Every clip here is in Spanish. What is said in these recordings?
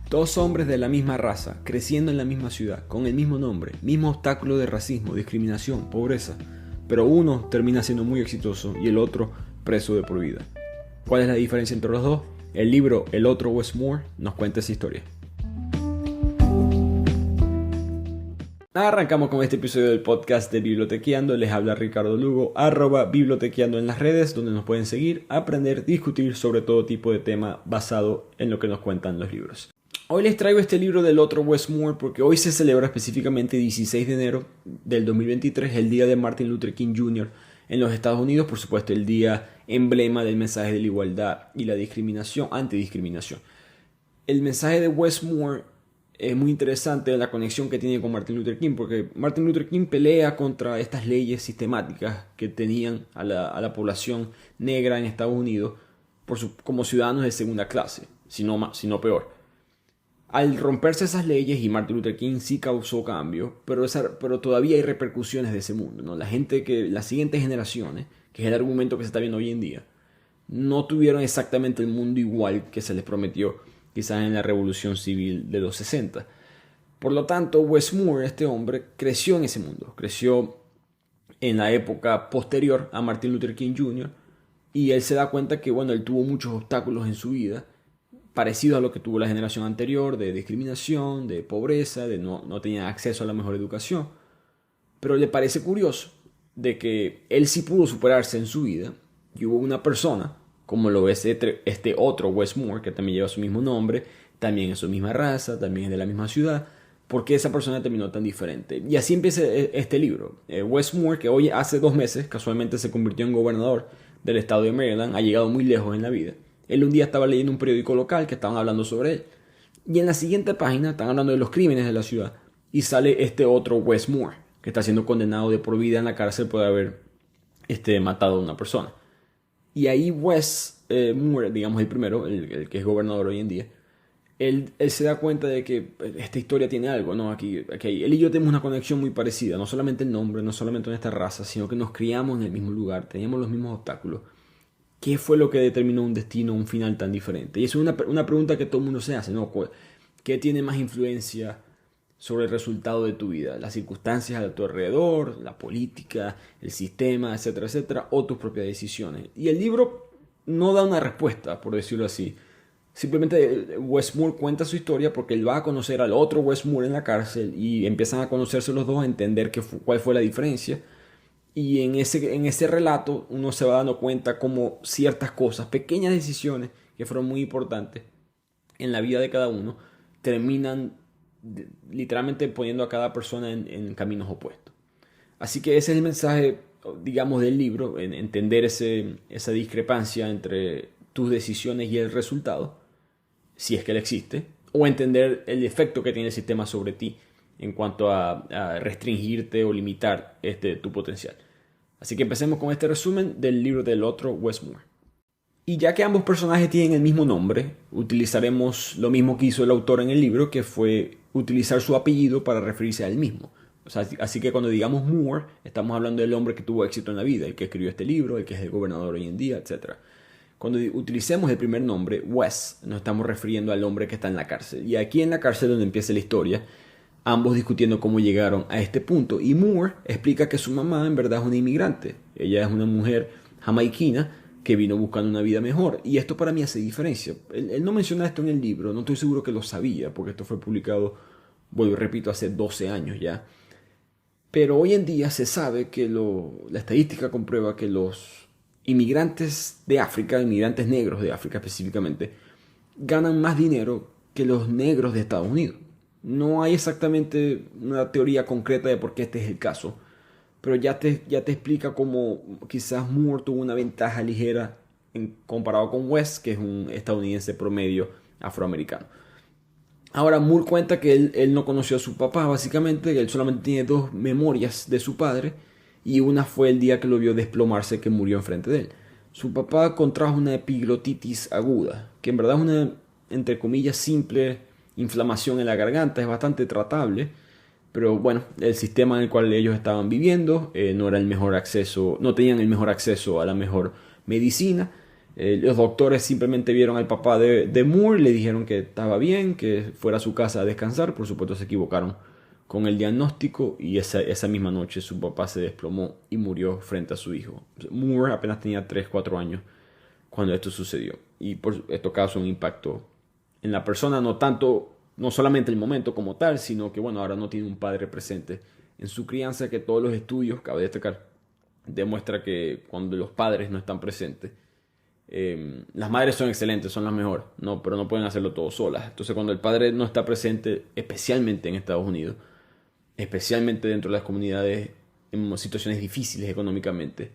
Dos hombres de la misma raza, creciendo en la misma ciudad, con el mismo nombre, mismo obstáculo de racismo, discriminación, pobreza, pero uno termina siendo muy exitoso y el otro preso de por vida. ¿Cuál es la diferencia entre los dos? El libro El otro Wes Moore nos cuenta esa historia. Arrancamos con este episodio del podcast de Bibliotequeando. Les habla Ricardo Lugo, @bibliotequeando en las redes, donde nos pueden seguir, aprender, discutir sobre todo tipo de tema basado en lo que nos cuentan los libros. Hoy les traigo este libro del otro Wes Moore porque hoy se celebra específicamente 16 de enero del 2023, el día de Martin Luther King Jr. en los Estados Unidos, por supuesto el día emblema del mensaje de la igualdad y la discriminación, antidiscriminación. El mensaje de Wes Moore es muy interesante la conexión que tiene con Martin Luther King, porque Martin Luther King pelea contra estas leyes sistemáticas que tenían a la población negra en Estados Unidos como ciudadanos de segunda clase, si no peor. Al romperse esas leyes, y Martin Luther King sí causó cambio, pero todavía hay repercusiones de ese mundo, ¿no? Las siguientes generaciones, que es el argumento que se está viendo hoy en día, no tuvieron exactamente el mundo igual que se les prometió quizás en la Revolución Civil de los 60. Por lo tanto, Wes Moore, este hombre, creció en ese mundo, creció en la época posterior a Martin Luther King Jr. y él se da cuenta que, él tuvo muchos obstáculos en su vida, parecido a lo que tuvo la generación anterior, de discriminación, de pobreza, de no tenía acceso a la mejor educación. Pero le parece curioso de que él sí pudo superarse en su vida y hubo una persona, como lo es este otro Wes Moore, que también lleva su mismo nombre, también es su misma raza, también es de la misma ciudad, porque esa persona terminó tan diferente. Y así empieza este libro. Wes Moore, que hoy hace 2 meses casualmente se convirtió en gobernador del estado de Maryland, ha llegado muy lejos en la vida. Él un día estaba leyendo un periódico local que estaban hablando sobre él. Y en la siguiente página están hablando de los crímenes de la ciudad. Y sale este otro Wes Moore, que está siendo condenado de por vida en la cárcel por haber matado a una persona. Y ahí Wes Moore, digamos el primero, el que es gobernador hoy en día, él se da cuenta de que esta historia tiene algo, ¿no? Aquí él y yo tenemos una conexión muy parecida. No solamente el nombre, no solamente nuestra raza, sino que nos criamos en el mismo lugar, teníamos los mismos obstáculos. ¿Qué fue lo que determinó un destino, un final tan diferente? Y eso es una pregunta que todo el mundo se hace, ¿no? ¿Qué tiene más influencia sobre el resultado de tu vida? ¿Las circunstancias a tu alrededor, la política, el sistema, etcétera, etcétera, o tus propias decisiones? Y el libro no da una respuesta, por decirlo así. Simplemente Wes Moore cuenta su historia porque él va a conocer al otro Wes Moore en la cárcel y empiezan a conocerse los dos, a entender cuál fue la diferencia. Y en ese relato uno se va dando cuenta como ciertas cosas, pequeñas decisiones que fueron muy importantes en la vida de cada uno, terminan literalmente poniendo a cada persona en caminos opuestos. Así que ese es el mensaje, digamos, del libro, en entender esa discrepancia entre tus decisiones y el resultado, si es que él existe, o entender el efecto que tiene el sistema sobre ti en cuanto a restringirte o limitar tu potencial. Así que empecemos con este resumen del libro del otro Wes Moore. Y ya que ambos personajes tienen el mismo nombre, utilizaremos lo mismo que hizo el autor en el libro, que fue utilizar su apellido para referirse a él mismo. Así que cuando digamos Moore, estamos hablando del hombre que tuvo éxito en la vida, el que escribió este libro, el que es el gobernador hoy en día, etc. Cuando utilicemos el primer nombre, Wes, nos estamos refiriendo al hombre que está en la cárcel. Y aquí en la cárcel donde empieza la historia, ambos discutiendo cómo llegaron a este punto. Y Moore explica que su mamá en verdad es una inmigrante. Ella es una mujer jamaiquina que vino buscando una vida mejor. Y esto para mí hace diferencia. Él no menciona esto en el libro, no estoy seguro que lo sabía, porque esto fue publicado, repito, hace 12 años ya. Pero hoy en día se sabe que la estadística comprueba que los inmigrantes de África, inmigrantes negros de África específicamente, ganan más dinero que los negros de Estados Unidos. No hay exactamente una teoría concreta de por qué este es el caso, pero ya te explica cómo quizás Moore tuvo una ventaja ligera comparado con Wes, que es un estadounidense promedio afroamericano. Ahora Moore cuenta que él no conoció a su papá, básicamente, que él solamente tiene 2 memorias de su padre, y una fue el día que lo vio desplomarse, que murió enfrente de él. Su papá contrajo una epiglotitis aguda, que en verdad es una, entre comillas, simple inflamación en la garganta, es bastante tratable, pero el sistema en el cual ellos estaban viviendo no era el mejor acceso, no tenían el mejor acceso a la mejor medicina, Los doctores simplemente vieron al papá de Moore, le dijeron que estaba bien, que fuera a su casa a descansar. Por supuesto se equivocaron con el diagnóstico y esa misma noche su papá se desplomó y murió frente a su hijo. Moore apenas tenía 3, 4 años cuando esto sucedió. Y esto causó un impacto en la persona, no solamente el momento como tal, sino que bueno, ahora no tiene un padre presente en su crianza, que todos los estudios, cabe destacar, demuestra que cuando los padres no están presentes, las madres son excelentes, son las mejores, no, pero no pueden hacerlo todo solas. Entonces cuando el padre no está presente, especialmente en Estados Unidos, especialmente dentro de las comunidades en situaciones difíciles económicamente,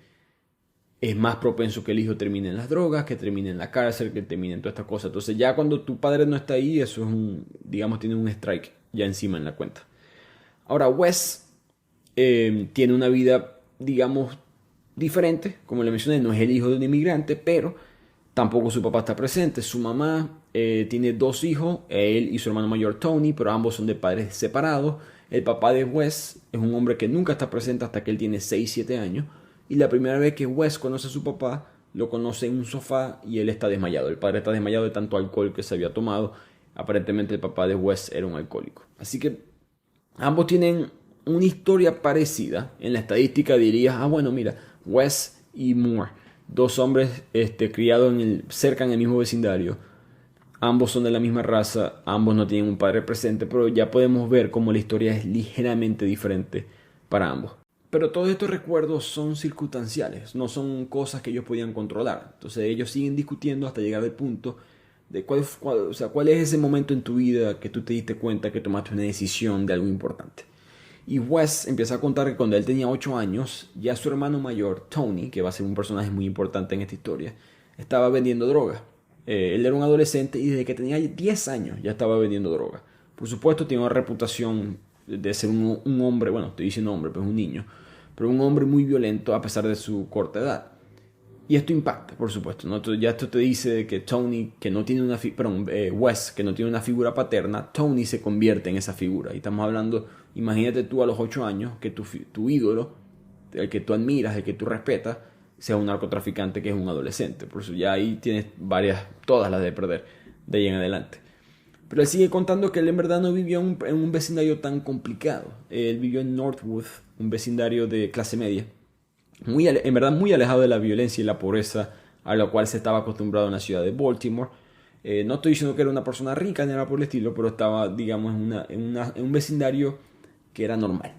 es más propenso que el hijo termine en las drogas, que termine en la cárcel, que termine en todas estas cosas. Entonces ya cuando tu padre no está ahí, eso es digamos, tiene un strike ya encima en la cuenta. Ahora Wes tiene una vida, digamos, diferente. Como le mencioné, no es el hijo de un inmigrante, pero tampoco su papá está presente. Su mamá tiene 2 hijos, él y su hermano mayor Tony, pero ambos son de padres separados. El papá de Wes es un hombre que nunca está presente hasta que él tiene 6, 7 años. Y la primera vez que Wes conoce a su papá, lo conoce en un sofá y él está desmayado. El padre está desmayado de tanto alcohol que se había tomado. Aparentemente el papá de Wes era un alcohólico. Así que ambos tienen una historia parecida. En la estadística dirías, bueno, mira, Wes y Moore, 2 hombres criados cerca en el mismo vecindario. Ambos son de la misma raza, ambos no tienen un padre presente, pero ya podemos ver cómo la historia es ligeramente diferente para ambos. Pero todos estos recuerdos son circunstanciales, no son cosas que ellos podían controlar. Entonces ellos siguen discutiendo hasta llegar al punto de cuál es ese momento en tu vida que tú te diste cuenta que tomaste una decisión de algo importante. Y Wes empieza a contar que cuando él tenía 8 años, ya su hermano mayor, Tony, que va a ser un personaje muy importante en esta historia, estaba vendiendo droga. Él era un adolescente y desde que tenía 10 años ya estaba vendiendo droga. Por supuesto tiene una reputación de ser un hombre, bueno, estoy diciendo hombre, pero es un niño, pero un hombre muy violento a pesar de su corta edad. Y esto impacta, por supuesto, ¿no? Ya esto te dice que Tony, que no tiene Wes, que no tiene una figura paterna, Tony se convierte en esa figura. Y estamos hablando, imagínate tú a los 8 años, que tu ídolo, el que tú admiras, el que tú respetas, sea un narcotraficante que es un adolescente. Por eso ya ahí tienes todas las de perder, de ahí en adelante. Pero él sigue contando que él en verdad no vivió en un vecindario tan complicado. Él vivió en Northwood, un vecindario de clase media, en verdad muy alejado de la violencia y la pobreza a la cual se estaba acostumbrado en la ciudad de Baltimore. No estoy diciendo que era una persona rica ni nada por el estilo, pero estaba, digamos, en un vecindario que era normal.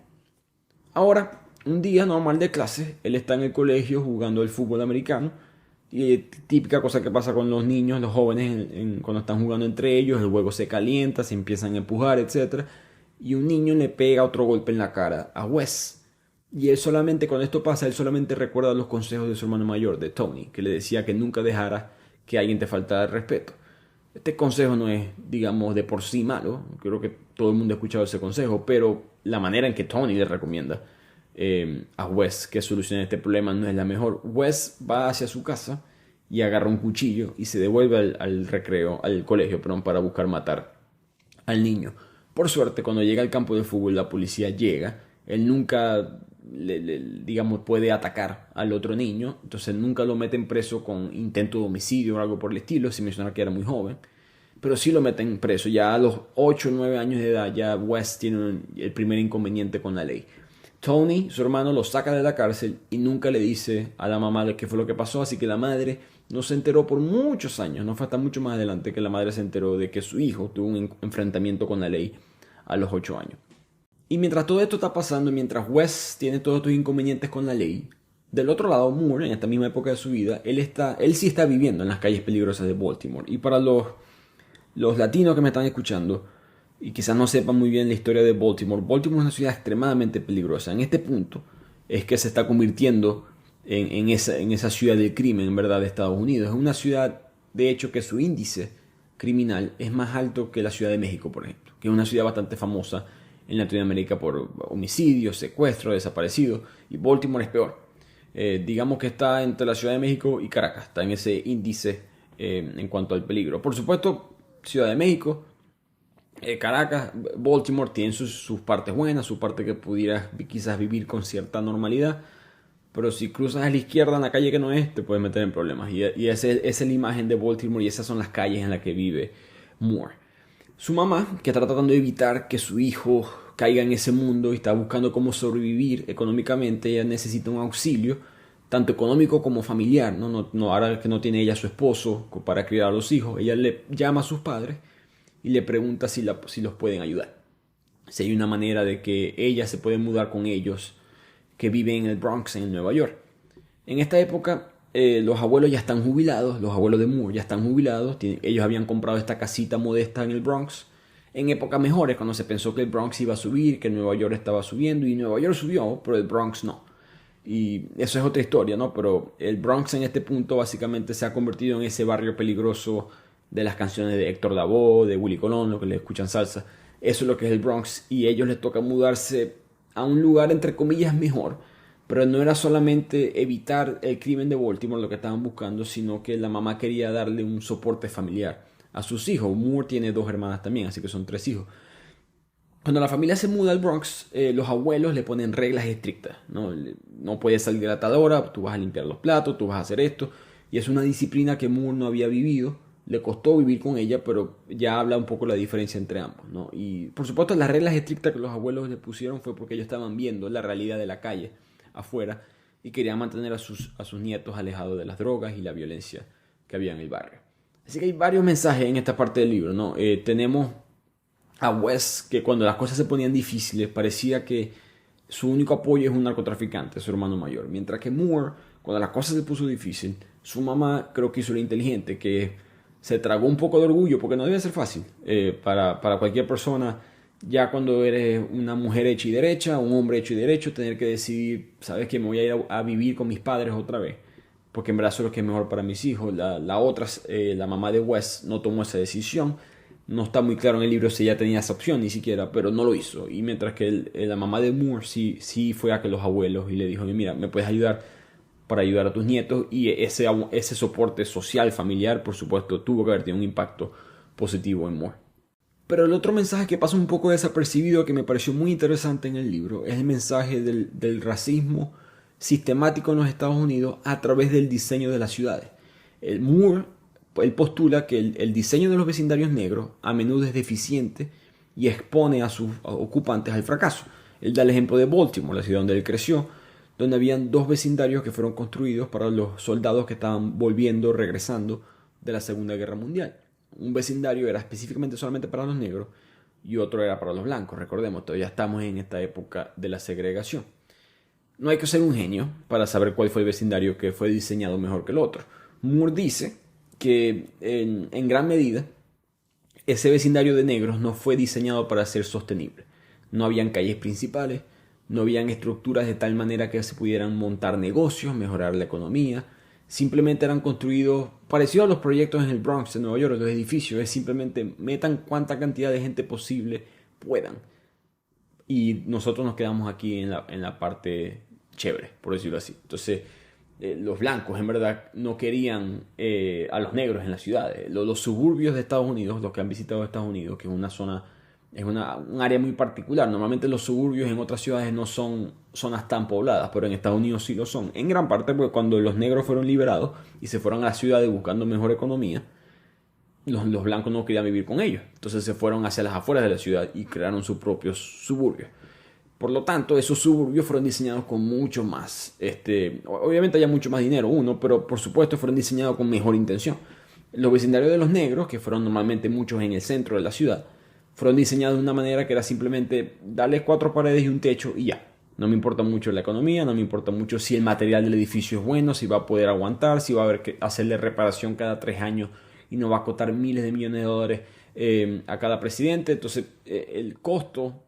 Ahora, un día normal de clase, él está en el colegio jugando el fútbol americano. Y típica cosa que pasa con los niños, los jóvenes, cuando están jugando entre ellos, el juego se calienta, se empiezan a empujar, etc. Y un niño le pega otro golpe en la cara a Wes. Y él solamente, cuando esto pasa, él solamente recuerda los consejos de su hermano mayor, de Tony, que le decía que nunca dejara que alguien te faltara el respeto. Este consejo no es, digamos, de por sí malo. Creo que todo el mundo ha escuchado ese consejo, pero la manera en que Tony le recomienda a Wes que solucione este problema no es la mejor. Wes va hacia su casa y agarra un cuchillo y se devuelve al colegio, para buscar matar al niño. Por suerte, cuando llega al campo de fútbol, la policía llega. Él nunca, digamos, puede atacar al otro niño, entonces nunca lo meten preso con intento de homicidio o algo por el estilo, sin mencionar que era muy joven. Pero sí lo meten preso. Ya a los 8 o 9 años de edad, ya Wes tiene el primer inconveniente con la ley. Tony, su hermano, lo saca de la cárcel y nunca le dice a la mamá qué fue lo que pasó, así que la madre no se enteró por muchos años, no fue hasta mucho más adelante que la madre se enteró de que su hijo tuvo un enfrentamiento con la ley a los 8 años. Y mientras todo esto está pasando, mientras Wes tiene todos estos inconvenientes con la ley, del otro lado Moore, en esta misma época de su vida, él sí está viviendo en las calles peligrosas de Baltimore. Y para los latinos que me están escuchando, y quizás no sepan muy bien la historia de Baltimore es una ciudad extremadamente peligrosa. En este punto es que se está convirtiendo en esa ciudad del crimen, en verdad, de Estados Unidos. Es una ciudad, de hecho, que su índice criminal es más alto que la Ciudad de México, por ejemplo, que es una ciudad bastante famosa en Latinoamérica por homicidios, secuestros, desaparecidos, y Baltimore es peor. Digamos que está entre la Ciudad de México y Caracas, está en ese índice en cuanto al peligro. Por supuesto, Ciudad de México, Caracas, Baltimore tienen sus partes buenas, su parte que pudiera quizás vivir con cierta normalidad, pero si cruzas a la izquierda en la calle que no es, te puedes meter en problemas. Y esa es la imagen de Baltimore y esas son las calles en las que vive Moore. Su mamá, que está tratando de evitar que su hijo caiga en ese mundo y está buscando cómo sobrevivir económicamente, ella necesita un auxilio, tanto económico como familiar, ¿no? Ahora que no tiene ella a su esposo para criar a los hijos, ella le llama a sus padres y le pregunta si los pueden ayudar. Si hay una manera de que ella se puede mudar con ellos, que viven en el Bronx, en Nueva York. En esta época, los abuelos ya están jubilados, los abuelos de Moore ya están jubilados, ellos habían comprado esta casita modesta en el Bronx, en épocas mejores, cuando se pensó que el Bronx iba a subir, que Nueva York estaba subiendo, y Nueva York subió, pero el Bronx no. Y eso es otra historia, ¿no? Pero el Bronx en este punto básicamente se ha convertido en ese barrio peligroso de las canciones de Héctor Lavoe, de Willy Colón, lo que le escuchan salsa. Eso es lo que es el Bronx, y a ellos les toca mudarse a un lugar entre comillas mejor, pero no era solamente evitar el crimen de Baltimore lo que estaban buscando, sino que la mamá quería darle un soporte familiar a sus hijos. Moore tiene 2 hermanas también, así que son 3 hijos. Cuando la familia se muda al Bronx, los abuelos le ponen reglas estrictas. No puedes salir de la atadora, tú vas a limpiar los platos, tú vas a hacer esto, y es una disciplina que Moore no había vivido. Le costó vivir con ella, pero ya habla un poco la diferencia entre ambos, ¿no? Y por supuesto las reglas estrictas que los abuelos le pusieron fue porque ellos estaban viendo la realidad de la calle afuera y querían mantener a sus nietos alejados de las drogas y la violencia que había en el barrio. Así que hay varios mensajes en esta parte del libro, ¿no? Tenemos a Wes, que cuando las cosas se ponían difíciles parecía que su único apoyo es un narcotraficante, su hermano mayor. Mientras que Moore, cuando las cosas se puso difícil, su mamá creo que hizo lo inteligente, que se tragó un poco de orgullo, porque no debe ser fácil para cualquier persona, ya cuando eres una mujer hecha y derecha, un hombre hecho y derecho, tener que decidir, sabes que me voy a ir a vivir con mis padres otra vez, porque en verdad eso es lo que es mejor para mis hijos. La mamá de Wes no tomó esa decisión, no está muy claro en el libro si ella tenía esa opción ni siquiera, pero no lo hizo. Y mientras que la mamá de Moore sí fue a que los abuelos y le dijo, mira, me puedes ayudar para ayudar a tus nietos, y ese soporte social, familiar, por supuesto, tuvo que haber tenido un impacto positivo en Moore. Pero el otro mensaje que pasa un poco desapercibido, que me pareció muy interesante en el libro, es el mensaje del racismo sistemático en los Estados Unidos a través del diseño de las ciudades. Moore, él postula que el diseño de los vecindarios negros a menudo es deficiente y expone a sus ocupantes al fracaso. Él da el ejemplo de Baltimore, la ciudad donde él creció, donde habían 2 vecindarios que fueron construidos para los soldados que estaban regresando de la Segunda Guerra Mundial. Un vecindario era específicamente solamente para los negros y otro era para los blancos. Recordemos, todavía estamos en esta época de la segregación. No hay que ser un genio para saber cuál fue el vecindario que fue diseñado mejor que el otro. Moore dice que en gran medida ese vecindario de negros no fue diseñado para ser sostenible. No habían calles principales, no habían estructuras de tal manera que se pudieran montar negocios, mejorar la economía. Simplemente eran construidos parecidos a los proyectos en el Bronx, en Nueva York, los edificios. Es simplemente metan cuanta cantidad de gente posible puedan. Y nosotros nos quedamos aquí en la parte chévere, por decirlo así. Entonces, los blancos en verdad no querían a los negros en las ciudades. Los suburbios de Estados Unidos, los que han visitado Estados Unidos, que es una zona, es un área muy particular. Normalmente los suburbios en otras ciudades no son zonas tan pobladas, pero en Estados Unidos sí lo son. En gran parte porque cuando los negros fueron liberados y se fueron a las ciudades buscando mejor economía, los blancos no querían vivir con ellos. Entonces se fueron hacia las afueras de la ciudad y crearon sus propios suburbios. Por lo tanto, esos suburbios fueron diseñados con mucho más, obviamente había mucho más dinero, pero por supuesto fueron diseñados con mejor intención. Los vecindarios de los negros, que fueron normalmente muchos en el centro de la ciudad, fueron diseñados de una manera que era simplemente darles 4 paredes y un techo y ya. No me importa mucho la economía, no me importa mucho si el material del edificio es bueno, si va a poder aguantar, si va a haber que hacerle reparación cada 3 años y no va a costar miles de millones de dólares a cada presidente. Entonces, el costo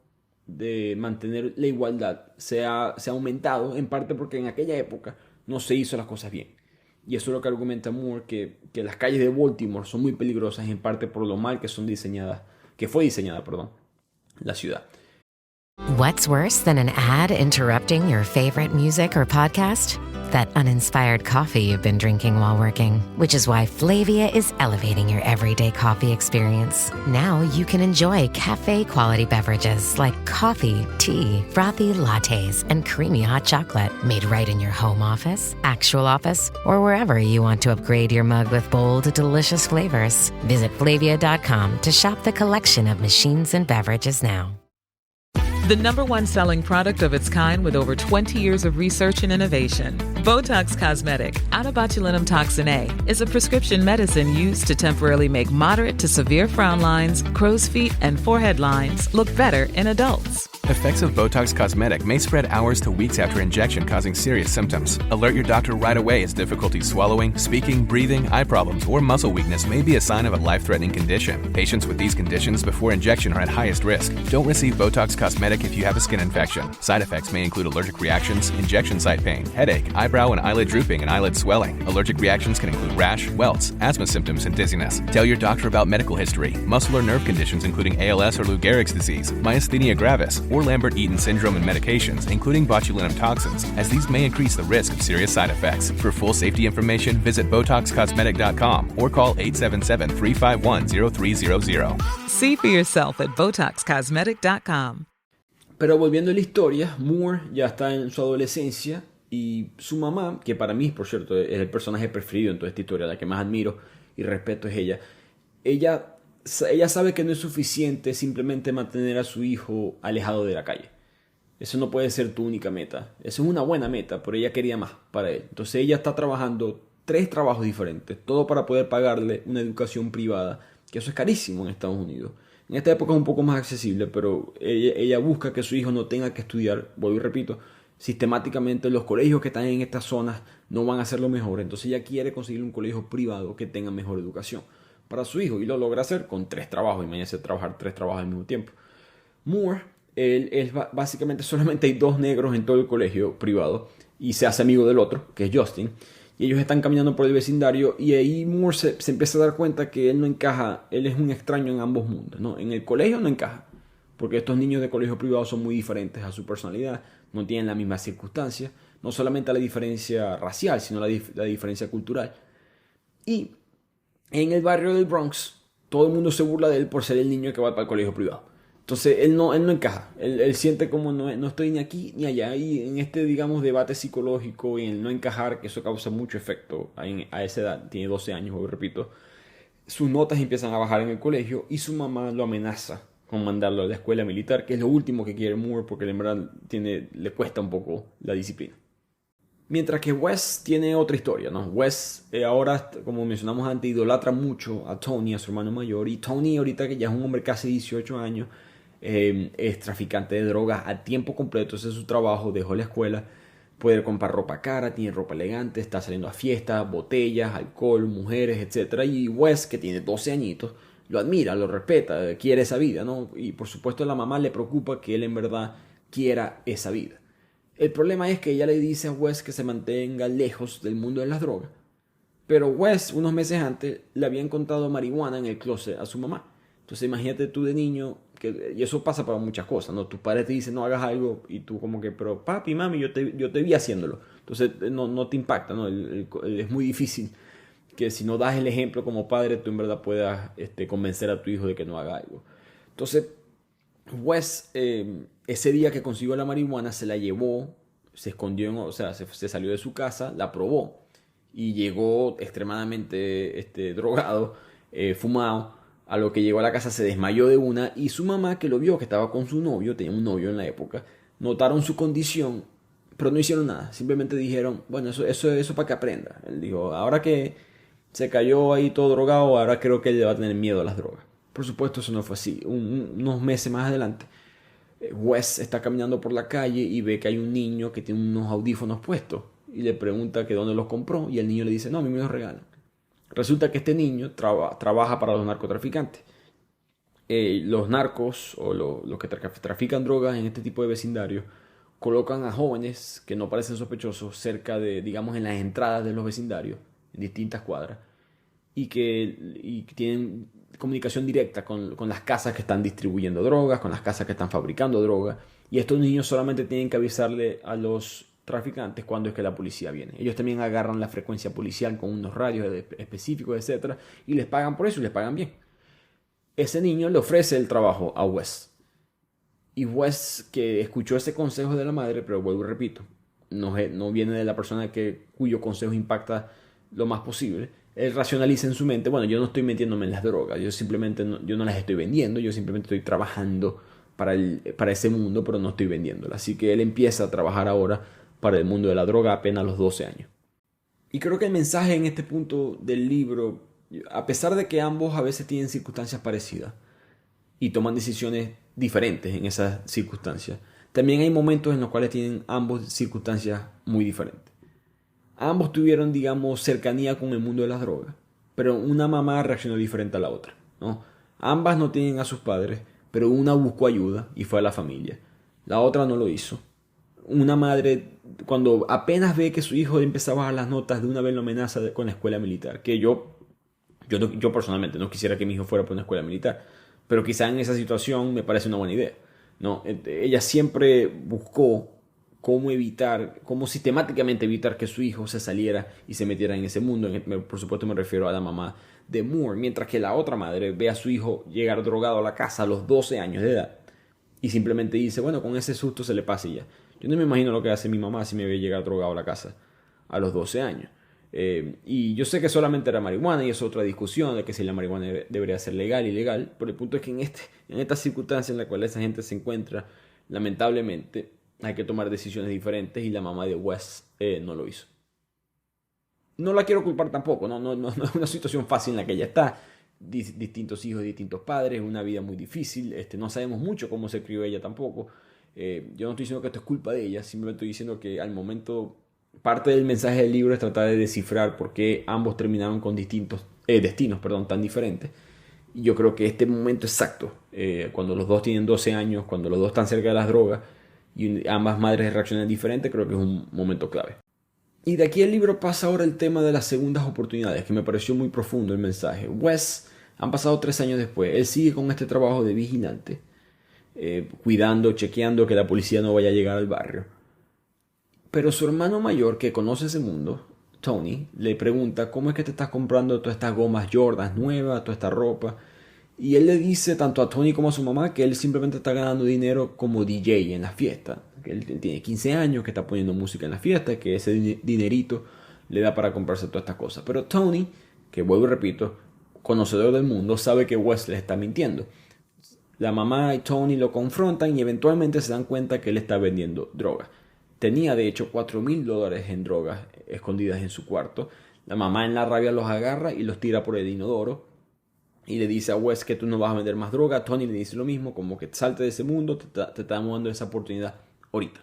de mantener la igualdad se ha aumentado, en parte porque en aquella época no se hizo las cosas bien. Y eso es lo que argumenta Moore, que las calles de Baltimore son muy peligrosas, en parte por lo mal que fue diseñada, la ciudad. What's worse than an ad interrupting your favorite music or podcast? that uninspired coffee you've been drinking while working, which is why Flavia is elevating your everyday coffee experience. Now you can enjoy cafe-quality beverages like coffee, tea, frothy lattes, and creamy hot chocolate made right in your home office, actual office, or wherever you want to upgrade your mug with bold, delicious flavors. Visit Flavia.com to shop the collection of machines and beverages now. The number one selling product of its kind with over 20 years of research and innovation. Botox Cosmetic, out of botulinum toxin A, is a prescription medicine used to temporarily make moderate to severe frown lines, crow's feet, and forehead lines look better in adults. Effects of Botox Cosmetic may spread hours to weeks after injection, causing serious symptoms. Alert your doctor right away as difficulty swallowing, speaking, breathing, eye problems, or muscle weakness may be a sign of a life-threatening condition. Patients with these conditions before injection are at highest risk. Don't receive Botox Cosmetic if you have a skin infection. Side effects may include allergic reactions, injection site pain, headache, eyebrow and eyelid drooping, and eyelid swelling. Allergic reactions can include rash, welts, asthma symptoms, and dizziness. Tell your doctor about medical history, muscle or nerve conditions including ALS or Lou Gehrig's disease, myasthenia gravis, or Lambert-Eaton syndrome and medications, including botulinum toxins, as these may increase the risk of serious side effects. For full safety information, visit BotoxCosmetic.com or call 877-351-0300. See for yourself at BotoxCosmetic.com. Pero volviendo a la historia, Moore ya está en su adolescencia y su mamá, que para mí, por cierto, es el personaje preferido en toda esta historia, la que más admiro y respeto es ella. Ella sabe que no es suficiente simplemente mantener a su hijo alejado de la calle. Eso no puede ser tu única meta. Eso es una buena meta, pero ella quería más para él. Entonces ella está trabajando 3 trabajos diferentes, todo para poder pagarle una educación privada, que eso es carísimo en Estados Unidos. En esta época es un poco más accesible, pero ella busca que su hijo no tenga que estudiar, vuelvo y repito, sistemáticamente los colegios que están en estas zonas no van a ser lo mejor. Entonces ella quiere conseguir un colegio privado que tenga mejor educación para su hijo y lo logra hacer con 3 trabajos. Imagínense trabajar 3 trabajos al mismo tiempo. Moore, básicamente solamente hay 2 negros en todo el colegio privado y se hace amigo del otro, que es Justin. Y ellos están caminando por el vecindario y ahí Moore se empieza a dar cuenta que él no encaja, él es un extraño en ambos mundos, ¿no? En el colegio no encaja, porque estos niños de colegio privado son muy diferentes a su personalidad, no tienen las mismas circunstancias, no solamente la diferencia racial, sino la diferencia cultural. Y en el barrio del Bronx, todo el mundo se burla de él por ser el niño que va para el colegio privado. Entonces él no encaja, él siente como no estoy ni aquí ni allá, y en este, digamos, debate psicológico y el no encajar, que eso causa mucho efecto a esa edad, tiene 12 años, hoy repito, sus notas empiezan a bajar en el colegio y su mamá lo amenaza con mandarlo a la escuela militar, que es lo último que quiere Moore porque en verdad le cuesta un poco la disciplina. Mientras que Wes tiene otra historia, ¿no? Wes ahora, como mencionamos antes, idolatra mucho a Tony, a su hermano mayor, y Tony ahorita que ya es un hombre casi 18 años, es traficante de drogas a tiempo completo, ese es su trabajo, dejó la escuela, puede comprar ropa cara, tiene ropa elegante, está saliendo a fiestas, botellas, alcohol, mujeres, etc. Y Wes, que tiene 12 añitos, lo admira, lo respeta, quiere esa vida, ¿no? Y por supuesto a la mamá le preocupa que él en verdad quiera esa vida. El problema es que ella le dice a Wes que se mantenga lejos del mundo de las drogas. Pero Wes, unos meses antes, le había encontrado marihuana en el closet a su mamá. Entonces imagínate tú de niño, y eso pasa para muchas cosas, ¿no? Tus padres te dicen no hagas algo y tú como que, pero papi, mami, yo te vi haciéndolo. Entonces no te impacta, ¿no? Es muy difícil que si no das el ejemplo como padre, tú en verdad puedas convencer a tu hijo de que no haga algo. Entonces Wes, ese día que consiguió la marihuana, se la llevó, se escondió, se salió de su casa, la probó y llegó extremadamente drogado, fumado. A lo que llegó a la casa se desmayó de una y su mamá, que lo vio, que estaba con su novio, tenía un novio en la época, notaron su condición, pero no hicieron nada. Simplemente dijeron, bueno, eso para que aprenda. Él dijo, ahora que se cayó ahí todo drogado, ahora creo que él le va a tener miedo a las drogas. Por supuesto, eso no fue así. Unos meses más adelante, Wes está caminando por la calle y ve que hay un niño que tiene unos audífonos puestos y le pregunta que dónde los compró y el niño le dice, no, a mí me los regalan. Resulta que este niño trabaja para los narcotraficantes. Los narcos o los que trafican drogas en este tipo de vecindarios colocan a jóvenes que no parecen sospechosos cerca de, digamos, en las entradas de los vecindarios, en distintas cuadras, y que tienen comunicación directa con las casas que están distribuyendo drogas, con las casas que están fabricando drogas, y estos niños solamente tienen que avisarle a los traficantes cuando es que la policía viene. Ellos también agarran la frecuencia policial con unos radios específicos, etcétera, y les pagan por eso y les pagan bien. Ese niño le ofrece el trabajo a Wes. Y Wes, que escuchó ese consejo de la madre, pero vuelvo y repito, no viene de la persona cuyo consejo impacta lo más posible. Él racionaliza en su mente, bueno, yo no estoy metiéndome en las drogas, yo no las estoy vendiendo, yo simplemente estoy trabajando para ese mundo, pero no estoy vendiéndola. Así que él empieza a trabajar ahora para el mundo de la droga apenas a los 12 años. Y creo que el mensaje en este punto del libro, a pesar de que ambos a veces tienen circunstancias parecidas y toman decisiones diferentes en esas circunstancias, también hay momentos en los cuales tienen ambos circunstancias muy diferentes. Ambos tuvieron, digamos, cercanía con el mundo de las drogas, pero una mamá reaccionó diferente a la otra, ¿no? Ambas no tienen a sus padres, pero una buscó ayuda y fue a la familia. La otra no lo hizo. Una madre, cuando apenas ve que su hijo empieza a bajar las notas, de una vez lo amenaza con la escuela militar. Que yo personalmente no quisiera que mi hijo fuera por una escuela militar, pero quizá en esa situación me parece una buena idea, ¿no? Ella siempre buscó cómo sistemáticamente evitar que su hijo se saliera y se metiera en ese mundo. Por supuesto me refiero a la mamá de Moore, mientras que la otra madre ve a su hijo llegar drogado a la casa a los 12 años de edad y simplemente dice, bueno, con ese susto se le pasa y ya. Yo no me imagino lo que hace mi mamá si me ve llegar drogado a la casa a los 12 años. Y yo sé que solamente era marihuana y es otra discusión de que si la marihuana debería ser legal o ilegal, pero el punto es que en esta circunstancia en la cual esa gente se encuentra, lamentablemente hay que tomar decisiones diferentes y la mamá de Wes no lo hizo. No la quiero culpar tampoco, no es una situación fácil en la que ella está. Distintos hijos, distintos padres, una vida muy difícil. No sabemos mucho cómo se crió ella tampoco. Yo no estoy diciendo que esto es culpa de ella, simplemente estoy diciendo que al momento, parte del mensaje del libro es tratar de descifrar por qué ambos terminaron con distintos destinos tan diferentes. Y yo creo que este momento exacto, cuando los dos tienen 12 años, cuando los dos están cerca de las drogas y ambas madres reaccionan diferente, creo que es un momento clave. Y de aquí el libro pasa ahora el tema de las segundas oportunidades, que me pareció muy profundo el mensaje. Wes, han pasado 3 años después, él sigue con este trabajo de vigilante, cuidando, chequeando que la policía no vaya a llegar al barrio. Pero su hermano mayor, que conoce ese mundo, Tony, le pregunta cómo es que te estás comprando todas estas gomas Jordan nuevas, toda esta ropa. Y él le dice tanto a Tony como a su mamá que él simplemente está ganando dinero como DJ en la fiesta. Que él tiene 15 años, que está poniendo música en la fiesta, que ese dinerito le da para comprarse todas estas cosas. Pero Tony, que vuelvo y repito, conocedor del mundo, sabe que Wes le está mintiendo. La mamá y Tony lo confrontan y eventualmente se dan cuenta que él está vendiendo droga. Tenía de hecho $4,000 en drogas escondidas en su cuarto. La mamá en la rabia los agarra y los tira por el inodoro. Y le dice a Wes que tú no vas a vender más droga. Tony le dice lo mismo, como que salte de ese mundo, te estamos dando esa oportunidad ahorita.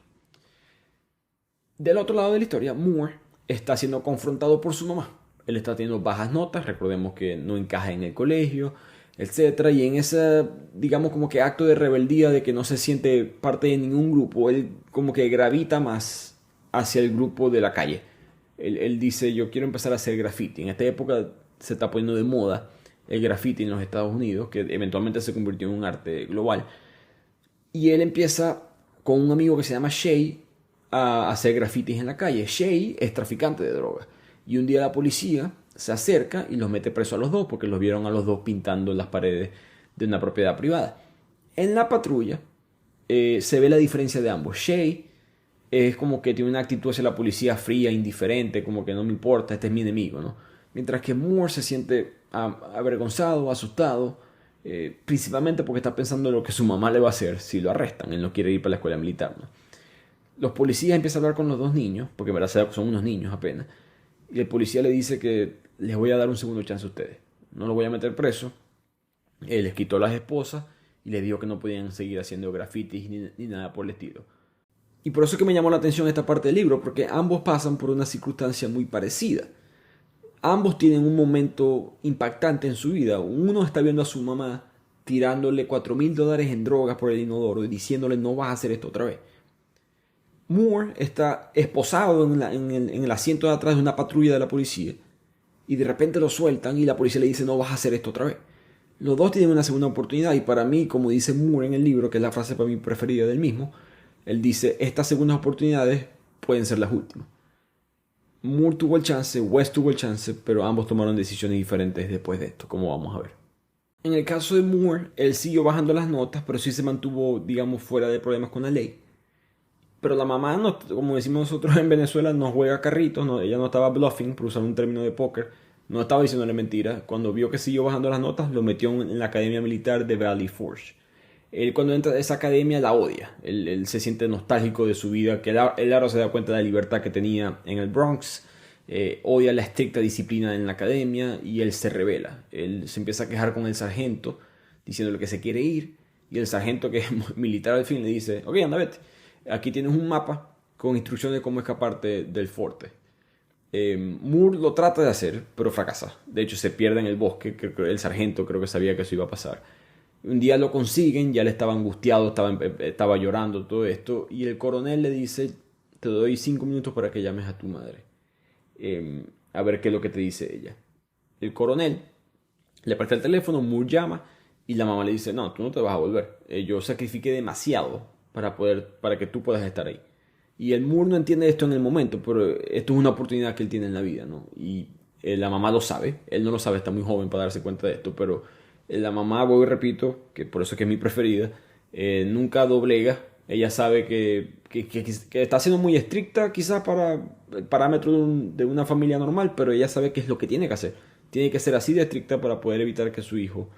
Del otro lado de la historia, Moore está siendo confrontado por su mamá. Él está teniendo bajas notas, recordemos que no encaja en el colegio, etc. Y en ese, digamos, como que acto de rebeldía de que no se siente parte de ningún grupo, él como que gravita más hacia el grupo de la calle. Él dice, yo quiero empezar a hacer graffiti. En esta época se está poniendo de moda el graffiti en los Estados Unidos, que eventualmente se convirtió en un arte global. Y él empieza con un amigo que se llama Shay a hacer grafitis en la calle. Shay es traficante de drogas. Y un día la policía se acerca y los mete presos a los dos porque los vieron a los dos pintando en las paredes de una propiedad privada. En la patrulla se ve la diferencia de ambos. Shay es como que tiene una actitud hacia la policía fría, indiferente, como que no me importa, este es mi enemigo, ¿no? Mientras que Moore se siente avergonzado, asustado, principalmente porque está pensando en lo que su mamá le va a hacer si lo arrestan. Él no quiere ir para la escuela militar, ¿no? Los policías empiezan a hablar con los dos niños, porque en verdad son unos niños apenas, y el policía le dice que les voy a dar un segundo chance a ustedes, no los voy a meter preso. Él les quitó las esposas y les dijo que no podían seguir haciendo grafitis ni nada por el estilo. Y por eso es que me llamó la atención esta parte del libro, porque ambos pasan por una circunstancia muy parecida. Ambos tienen un momento impactante en su vida. Uno está viendo a su mamá tirándole $4,000 en drogas por el inodoro y diciéndole no vas a hacer esto otra vez. Moore está esposado en el asiento de atrás de una patrulla de la policía y de repente lo sueltan y la policía le dice no vas a hacer esto otra vez. Los dos tienen una segunda oportunidad y para mí, como dice Moore en el libro, que es la frase para mí preferida del mismo, él dice estas segundas oportunidades pueden ser las últimas. Moore tuvo el chance, West tuvo el chance, pero ambos tomaron decisiones diferentes después de esto, como vamos a ver. En el caso de Moore, él siguió bajando las notas, pero sí se mantuvo, digamos, fuera de problemas con la ley. Pero la mamá, no, como decimos nosotros en Venezuela, no juega carritos, no, ella no estaba bluffing, por usar un término de póker, no estaba diciéndole mentira. Cuando vio que siguió bajando las notas, lo metió en la academia militar de Valley Forge. Él cuando entra a esa academia la odia, él se siente nostálgico de su vida, que él ahora se da cuenta de la libertad que tenía en el Bronx, odia la estricta disciplina en la academia y él se rebela. Él se empieza a quejar con el sargento, diciéndole que se quiere ir, y el sargento, que es militar al fin, le dice: ok, anda, vete, aquí tienes un mapa con instrucciones de cómo escaparte del fuerte. Moore lo trata de hacer, pero fracasa. De hecho, se pierde en el bosque. El sargento creo que sabía que eso iba a pasar. Un día lo consiguen, ya él estaba angustiado, estaba llorando, todo esto, y el coronel le dice: te doy 5 minutos para que llames a tu madre, a ver qué es lo que te dice ella. El coronel le presta el teléfono, Moore llama, y la mamá le dice: no, tú no te vas a volver, yo sacrifiqué demasiado para que tú puedas estar ahí. Y el Moore no entiende esto en el momento, pero esto es una oportunidad que él tiene en la vida, ¿no? Y la mamá lo sabe, él no lo sabe, está muy joven para darse cuenta de esto, pero la mamá, voy y repito, que por eso es que es mi preferida, nunca doblega. Ella sabe que está siendo muy estricta quizás para el parámetro de una familia normal, pero ella sabe qué es lo que tiene que hacer. Tiene que ser así de estricta para poder evitar que su hijo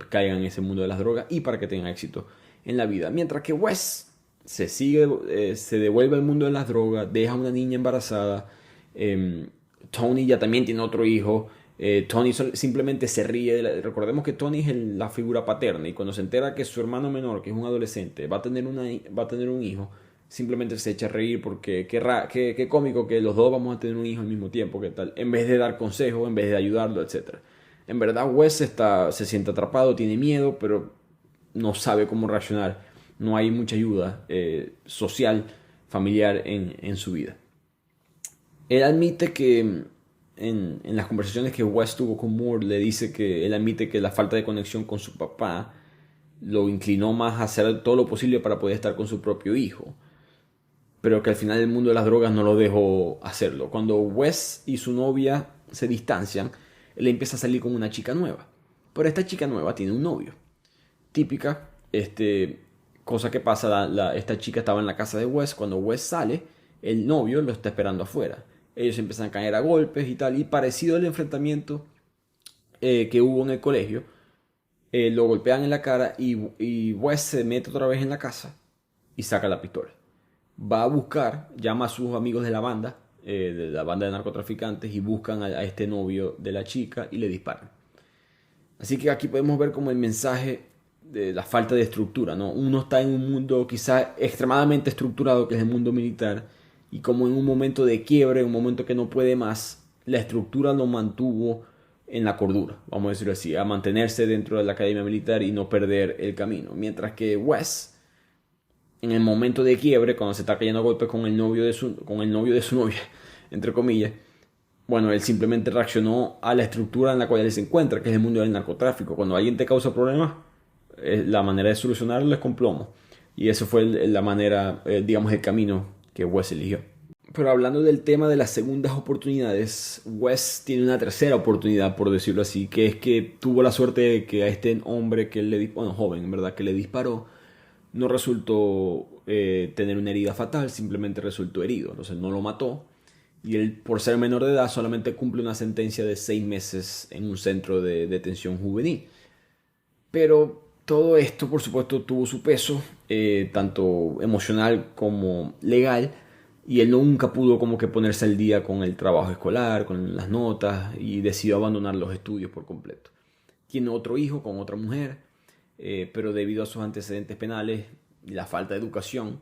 caiga en ese mundo de las drogas y para que tenga éxito en la vida. Mientras que Wes se devuelve al mundo de las drogas, deja a una niña embarazada. Tony ya también tiene otro hijo. Tony simplemente se ríe. Recordemos que Tony es la figura paterna, y cuando se entera que su hermano menor, que es un adolescente, va a tener un hijo, simplemente se echa a reír porque qué cómico que los dos vamos a tener un hijo al mismo tiempo, ¿qué tal? En vez de dar consejos, en vez de ayudarlo, etc. En verdad Wes se siente atrapado, tiene miedo, pero no sabe cómo reaccionar. No hay mucha ayuda social, familiar en su vida. Él admite que en las conversaciones que Wes tuvo con Moore, le dice que él admite que la falta de conexión con su papá lo inclinó más a hacer todo lo posible para poder estar con su propio hijo, pero que al final el mundo de las drogas no lo dejó hacerlo. Cuando Wes y su novia se distancian, él empieza a salir con una chica nueva, pero esta chica nueva tiene un novio. Típica cosa que pasa, esta chica estaba en la casa de Wes. Cuando Wes sale, el novio lo está esperando afuera. Ellos empiezan a caer a golpes y tal, y parecido al enfrentamiento que hubo en el colegio, lo golpean en la cara y Wes se mete otra vez en la casa y saca la pistola. Va a buscar, llama a sus amigos de la banda de narcotraficantes, y buscan a este novio de la chica y le disparan. Así que aquí podemos ver como el mensaje de la falta de estructura, ¿no? Uno está en un mundo quizá extremadamente estructurado, que es el mundo militar, y como en un momento de quiebre, en un momento que no puede más, la estructura lo mantuvo en la cordura, vamos a decirlo así, a mantenerse dentro de la academia militar y no perder el camino. Mientras que Wes, en el momento de quiebre, cuando se está cayendo a golpes con el novio de su novia, entre comillas, bueno, él simplemente reaccionó a la estructura en la cual él se encuentra, que es el mundo del narcotráfico. Cuando alguien te causa problemas, la manera de solucionarlo es con plomo. Y eso fue la manera, digamos, el camino que Wes eligió. Pero hablando del tema de las segundas oportunidades, Wes tiene una tercera oportunidad, por decirlo así, que es que tuvo la suerte de que a este hombre que joven, en verdad, que le disparó, no resultó tener una herida fatal, simplemente resultó herido. Entonces no lo mató, y él, por ser menor de edad, solamente cumple una sentencia de 6 meses en un centro de detención juvenil. Pero todo esto, por supuesto, tuvo su peso, tanto emocional como legal, y él nunca pudo como que ponerse al día con el trabajo escolar, con las notas, y decidió abandonar los estudios por completo. Tiene otro hijo con otra mujer, pero debido a sus antecedentes penales y la falta de educación,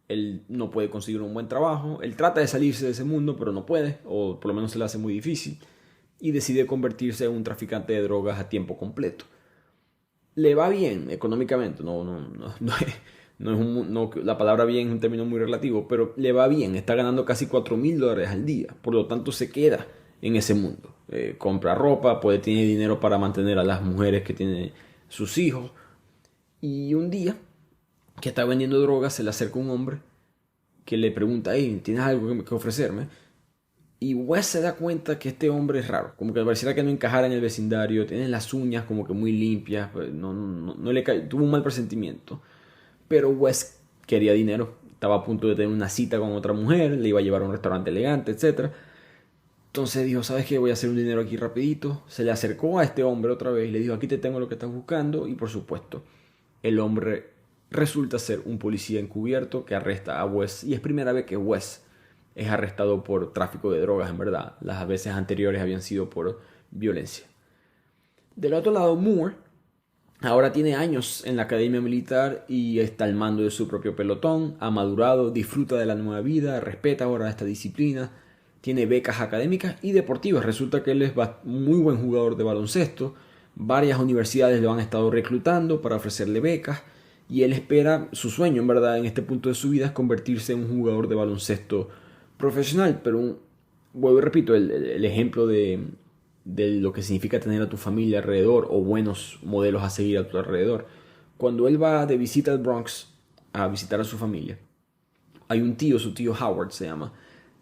él no puede conseguir un buen trabajo. Él trata de salirse de ese mundo, pero no puede, o por lo menos se le hace muy difícil, y decide convertirse en un traficante de drogas a tiempo completo. Le va bien económicamente, la palabra bien es un término muy relativo, pero le va bien, está ganando casi $4,000 al día, por lo tanto se queda en ese mundo. Compra ropa, tiene dinero para mantener a las mujeres que tienen sus hijos, y un día que está vendiendo drogas se le acerca un hombre que le pregunta, hey, ¿tienes algo que ofrecerme? Y Wes se da cuenta que este hombre es raro, como que pareciera que no encajara en el vecindario, tiene las uñas como que muy limpias, no le tuvo un mal presentimiento. Pero Wes quería dinero, estaba a punto de tener una cita con otra mujer, le iba a llevar a un restaurante elegante, etc. Entonces dijo, ¿sabes qué? Voy a hacer un dinero aquí rapidito. Se le acercó a este hombre otra vez y le dijo, aquí te tengo lo que estás buscando. Y por supuesto, el hombre resulta ser un policía encubierto que arresta a Wes. Y es primera vez que Wes es arrestado por tráfico de drogas, en verdad. Las veces anteriores habían sido por violencia. Del otro lado, Moore ahora tiene años en la academia militar y está al mando de su propio pelotón. Ha madurado, disfruta de la nueva vida, respeta ahora esta disciplina. Tiene becas académicas y deportivas. Resulta que él es muy buen jugador de baloncesto. Varias universidades lo han estado reclutando para ofrecerle becas. Y él espera, su sueño en verdad en este punto de su vida es convertirse en un jugador de baloncesto profesional, pero vuelvo y repito, el ejemplo de lo que significa tener a tu familia alrededor o buenos modelos a seguir a tu alrededor. Cuando él va de visita al Bronx a visitar a su familia, hay un tío, su tío Howard se llama,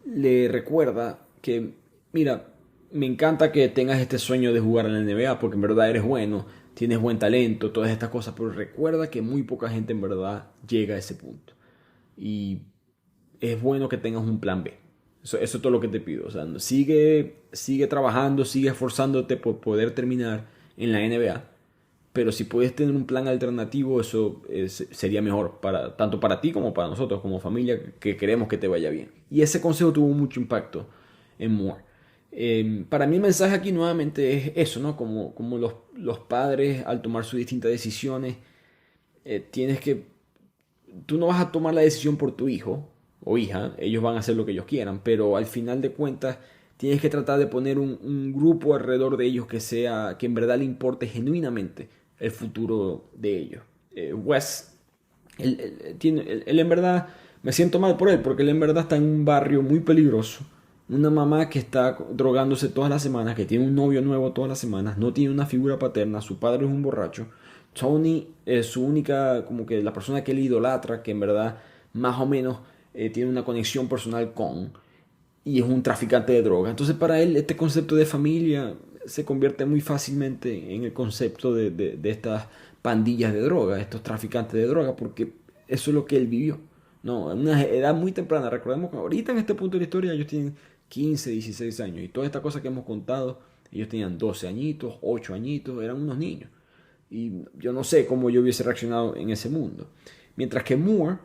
le recuerda que, mira, me encanta que tengas este sueño de jugar en la NBA porque en verdad eres bueno, tienes buen talento, todas estas cosas, pero recuerda que muy poca gente en verdad llega a ese punto. Y es bueno que tengas un plan B. Eso es todo lo que te pido. O sea, sigue trabajando, sigue esforzándote por poder terminar en la NBA. Pero si puedes tener un plan alternativo, eso sería mejor tanto para ti como para nosotros como familia que queremos que te vaya bien. Y ese consejo tuvo mucho impacto en Moore. Para mí el mensaje aquí nuevamente es eso, ¿no? Como los padres al tomar sus distintas decisiones, tú no vas a tomar la decisión por tu hijo o hija, ellos van a hacer lo que ellos quieran, pero al final de cuentas tienes que tratar de poner un grupo alrededor de ellos que en verdad le importe genuinamente el futuro de ellos. Wes, él en verdad, me siento mal por él, porque él en verdad está en un barrio muy peligroso, una mamá que está drogándose todas las semanas, que tiene un novio nuevo todas las semanas, no tiene una figura paterna, su padre es un borracho, Tony es su única, como que la persona que él idolatra, que en verdad más o menos tiene una conexión personal con, y es un traficante de droga. Entonces para él este concepto de familia se convierte muy fácilmente en el concepto de estas pandillas de droga, estos traficantes de droga, porque eso es lo que él vivió, ¿no? En una edad muy temprana. Recordemos que ahorita en este punto de la historia ellos tienen 15, 16 años y todas estas cosas que hemos contado, ellos tenían 12 añitos, 8 añitos, eran unos niños. Y yo no sé cómo yo hubiese reaccionado en ese mundo. Mientras que Moore,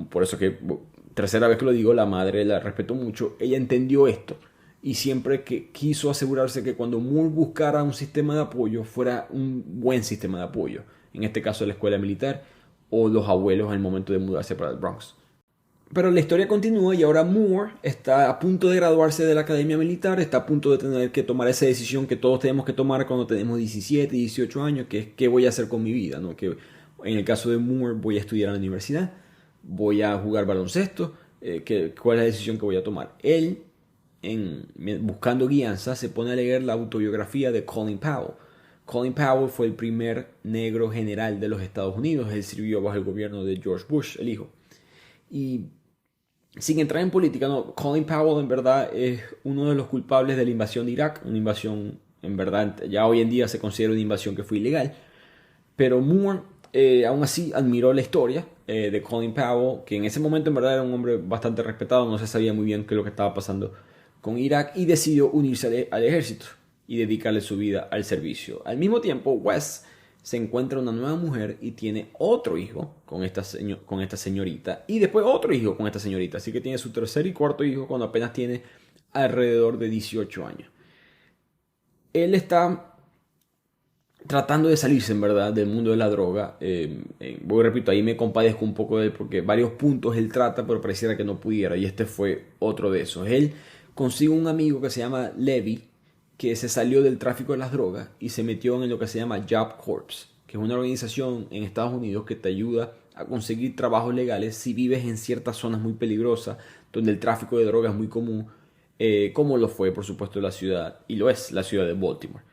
por eso que tercera vez que lo digo, la madre la respeto mucho, ella entendió esto y siempre que quiso asegurarse que cuando Moore buscara un sistema de apoyo fuera un buen sistema de apoyo, en este caso la escuela militar o los abuelos en el momento de mudarse para el Bronx. Pero la historia continúa y ahora Moore está a punto de graduarse de la academia militar, está a punto de tener que tomar esa decisión que todos tenemos que tomar cuando tenemos 17, 18 años, que es qué voy a hacer con mi vida, ¿no? Que en el caso de Moore voy a estudiar en la universidad, voy a jugar baloncesto, ¿cuál es la decisión que voy a tomar? Él, buscando guianza, se pone a leer la autobiografía de Colin Powell. Colin Powell fue el primer negro general de los Estados Unidos. Él sirvió bajo el gobierno de George Bush, el hijo. Y sin entrar en política, no, Colin Powell en verdad es uno de los culpables de la invasión de Irak. Una invasión, en verdad, ya hoy en día se considera una invasión que fue ilegal. Pero Moore aún así admiró la historia de Colin Powell, que en ese momento en verdad era un hombre bastante respetado, no se sabía muy bien qué es lo que estaba pasando con Irak, y decidió unirse al ejército y dedicarle su vida al servicio. Al mismo tiempo, Wes se encuentra una nueva mujer y tiene otro hijo con esta señorita, y después otro hijo con esta señorita, así que tiene su tercer y cuarto hijo cuando apenas tiene alrededor de 18 años. Él está tratando de salirse en verdad del mundo de la droga. Repito, ahí me compadezco un poco de él porque varios puntos él trata, pero pareciera que no pudiera, y este fue otro de esos. Él consigue un amigo que se llama Levi, que se salió del tráfico de las drogas y se metió en lo que se llama Job Corps, que es una organización en Estados Unidos que te ayuda a conseguir trabajos legales si vives en ciertas zonas muy peligrosas donde el tráfico de drogas es muy común, como lo fue por supuesto la ciudad, y lo es la ciudad de Baltimore.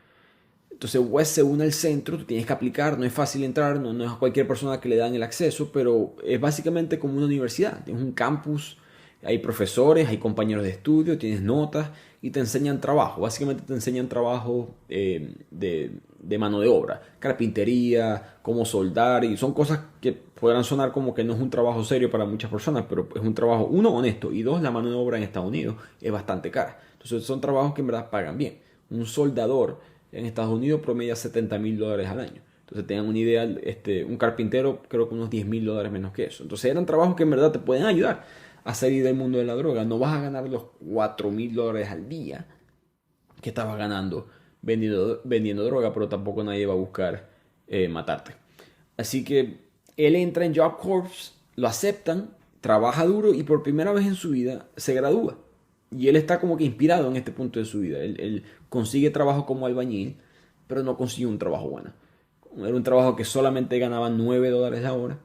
Entonces Wes se une al centro, tú tienes que aplicar, no es fácil entrar, no es a cualquier persona que le dan el acceso, pero es básicamente como una universidad, es un campus Hay profesores, hay compañeros de estudio, tienes notas y te enseñan trabajo. Básicamente te enseñan trabajo de mano de obra, carpintería, cómo soldar, y son cosas que podrán sonar como que no es un trabajo serio para muchas personas, pero es un trabajo, uno, honesto, y dos, la mano de obra en Estados Unidos es bastante cara. Entonces son trabajos que en verdad pagan bien. Un soldador en Estados Unidos promedia $70,000 al año. Entonces tengan una idea, un carpintero creo que unos $10,000 menos que eso. Entonces eran trabajos que en verdad te pueden ayudar a salir del mundo de la droga. No vas a ganar los $4,000 al día que estabas ganando vendiendo droga, pero tampoco nadie va a buscar matarte. Así que él entra en Job Corps, lo aceptan, trabaja duro y por primera vez en su vida se gradúa. Y él está como que inspirado en este punto de su vida. Él consigue trabajo como albañil, pero no consigue un trabajo bueno. Era un trabajo que solamente ganaba $9 la hora.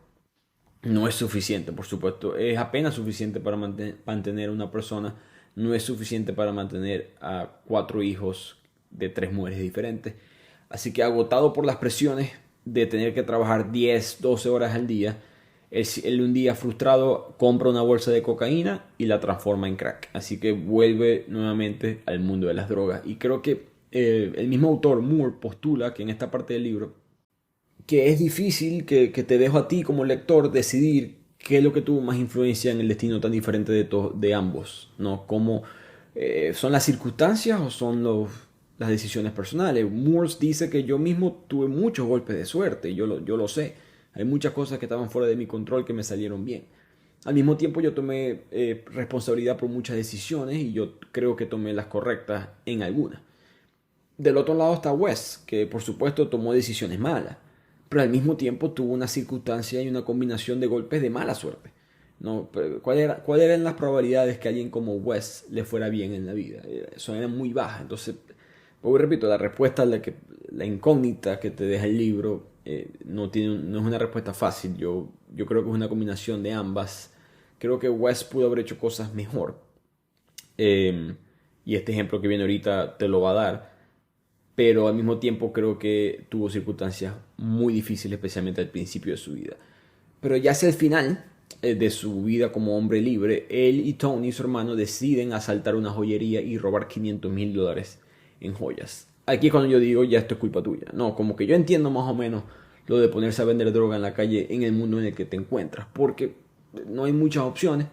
No es suficiente, por supuesto. Es apenas suficiente para mantener a una persona. No es suficiente para mantener a 4 hijos de 3 mujeres diferentes. Así que agotado por las presiones de tener que trabajar 10, 12 horas al día, él un día frustrado compra una bolsa de cocaína y la transforma en crack. Así que vuelve nuevamente al mundo de las drogas. Y creo que el mismo autor, Moore, postula que en esta parte del libro que es difícil, que te dejo a ti como lector decidir qué es lo que tuvo más influencia en el destino tan diferente de ambos, ¿no? Como son las circunstancias o son las decisiones personales. Moore dice que yo mismo tuve muchos golpes de suerte, yo lo sé. Hay muchas cosas que estaban fuera de mi control que me salieron bien. Al mismo tiempo yo tomé responsabilidad por muchas decisiones y yo creo que tomé las correctas en algunas. Del otro lado está Wes, que por supuesto tomó decisiones malas, pero al mismo tiempo tuvo una circunstancia y una combinación de golpes de mala suerte, ¿no? ¿Cuáles eran las probabilidades que a alguien como Wes le fuera bien en la vida? Eso eran muy bajas. Entonces, pues repito, la respuesta, la incógnita que te deja el libro, no es una respuesta fácil. Yo creo que es una combinación de ambas. Creo que Wes pudo haber hecho cosas mejor. Y este ejemplo que viene ahorita te lo va a dar. Pero al mismo tiempo creo que tuvo circunstancias muy difíciles, especialmente al principio de su vida. Pero ya hacia el final de su vida como hombre libre, él y Tony, su hermano, deciden asaltar una joyería y robar $500,000 en joyas. Aquí es cuando yo digo, ya esto es culpa tuya. No, como que yo entiendo más o menos lo de ponerse a vender droga en la calle en el mundo en el que te encuentras. Porque no hay muchas opciones,